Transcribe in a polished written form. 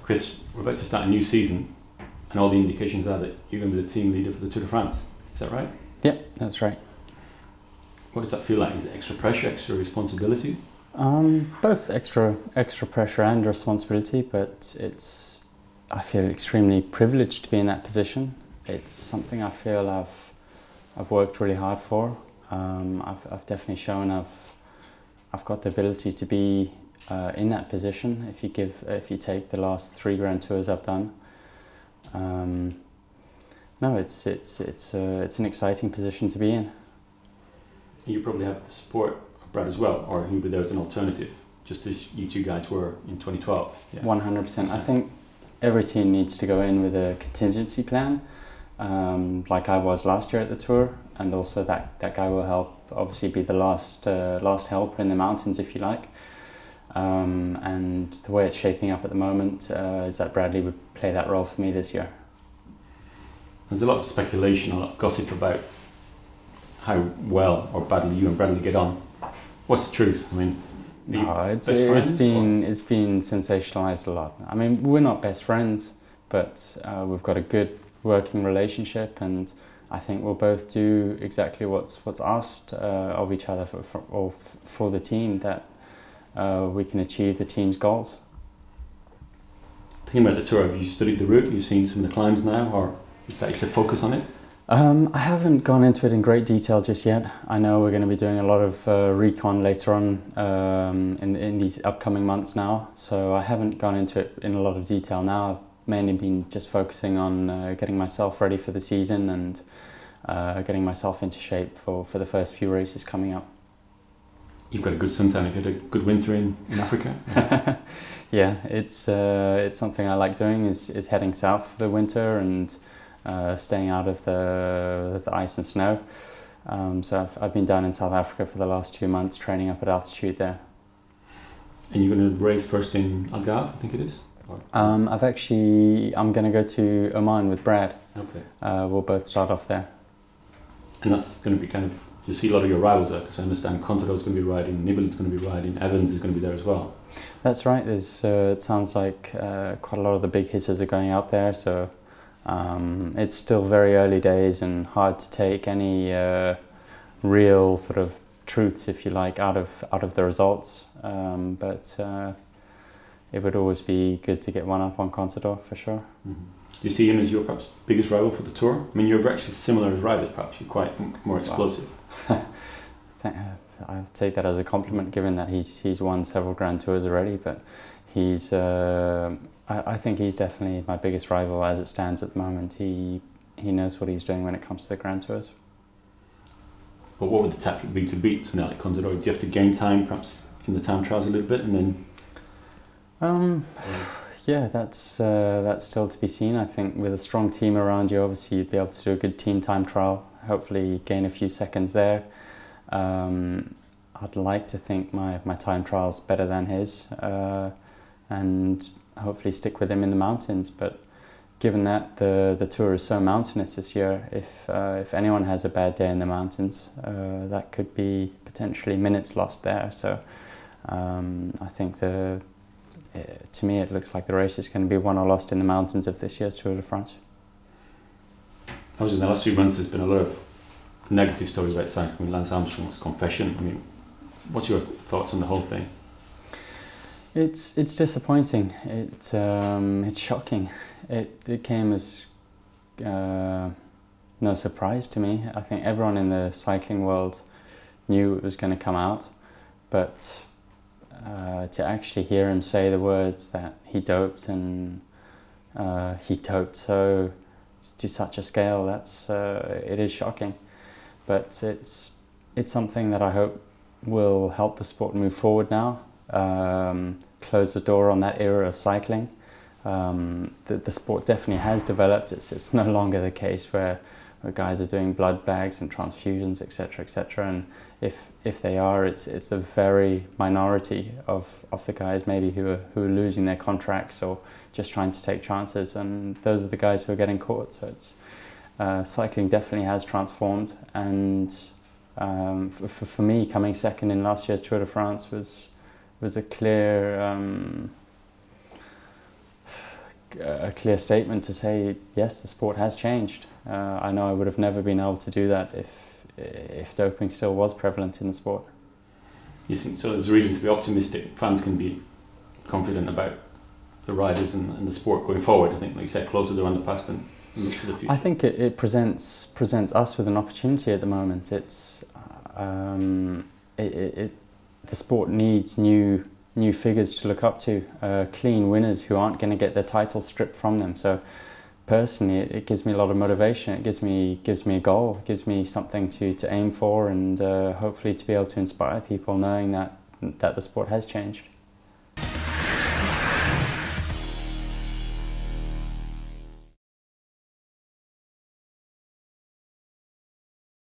Chris, we're about to start a new season, and all the indications are that you're going to be the team leader for the Tour de France. Is that right? Yeah, that's right. What does that feel like? Is it extra pressure, extra responsibility? Both extra pressure and responsibility, but I feel extremely privileged to be in that position. It's something I feel I've worked really hard for. I've definitely shown I've got the ability to be in that position if you take the last 3 Grand Tours I've done. No, it's an exciting position to be in. You probably have the support of Brad as well, or he'll be there as an alternative, just as you two guys were in 2012. Yeah. 100%. I think every team needs to go in with a contingency plan, like I was last year at the Tour, and also that guy will help obviously be the last helper in the mountains, if you like. And the way it's shaping up at the moment is that Bradley would play that role for me this year. There's a lot of speculation, a lot of gossip about how well or badly you and Bradley get on. What's the truth? I mean, no, it's been sensationalized a lot. I mean, we're not best friends, but we've got a good working relationship, and I think we'll both do exactly what's asked of each other for the team, that we can achieve the team's goals. Thinking about the Tour, have you studied the route? You've seen some of the climbs now, or is that to focus on it? I haven't gone into it in great detail just yet. I know we're going to be doing a lot of recon later on in these upcoming months now, so I haven't gone into it in a lot of detail now. I've mainly been just focusing on getting myself ready for the season and getting myself into shape for the first few races coming up. You've got a good suntan. You've had a good winter in Africa. Yeah, yeah, it's something I like doing, is heading south for the winter and staying out of the ice and snow. So I've been down in South Africa for the last 2 months training up at altitude there. And you're going to race first in Algarve, I think it is? I'm going to go to Oman with Brad. Okay. We'll both start off there. And that's going to be kind of, you see a lot of your rivals there, because I understand Contador's going to be riding, Nibali's going to be riding, Evans is going to be there as well. That's right. There's it sounds like quite a lot of the big hitters are going out there, so it's still very early days and hard to take any real sort of truths, if you like, out of the results. But it would always be good to get one up on Contador for sure. Mm-hmm. Do you see him as your perhaps biggest rival for the Tour? I mean, you're actually similar as riders, perhaps. You're quite more explosive. Wow. I'll take that as a compliment, given that he's won several Grand Tours already. But he's, I think he's definitely my biggest rival as it stands at the moment. He knows what he's doing when it comes to the Grand Tours. But what would the tactic be to beat something like Contador? Do you have to gain time, perhaps, in the time trials a little bit, and then? Yeah, that's still to be seen. I think with a strong team around you, obviously you'd be able to do a good team time trial, hopefully gain a few seconds there. I'd like to think my time trial's better than his, and hopefully stick with him in the mountains. But given that the Tour is so mountainous this year, if anyone has a bad day in the mountains, that could be potentially minutes lost there. So I think to me, it looks like the race is going to be won or lost in the mountains of this year's Tour de France. Obviously, in the last few months, there's been a lot of negative stories about cycling. Lance Armstrong's confession. I mean, what's your thoughts on the whole thing? It's disappointing. It's shocking. It came as no surprise to me. I think everyone in the cycling world knew it was going to come out, but to actually hear him say the words that he doped, and he doped so to such a scale, it is shocking. But it's something that I hope will help the sport move forward now, close the door on that era of cycling. The sport definitely has developed. It's no longer the case where guys are doing blood bags and transfusions, etc., etc. And if they are, it's a very minority of the guys maybe who are losing their contracts or just trying to take chances, and those are the guys who are getting caught. So it's cycling definitely has transformed, and for me, coming second in last year's Tour de France was a clear a clear statement to say, yes, the sport has changed. I know I would have never been able to do that if doping still was prevalent in the sport. You think so? There's reason to be optimistic. Fans can be confident about the riders and the sport going forward. I think, like you said, closer to the past and look to the future. I think it presents us with an opportunity at the moment. It's the sport needs new figures to look up to, clean winners who aren't going to get their titles stripped from them. So personally, it gives me a lot of motivation. It gives me a goal. It gives me something to aim for, and hopefully to be able to inspire people, knowing that the sport has changed.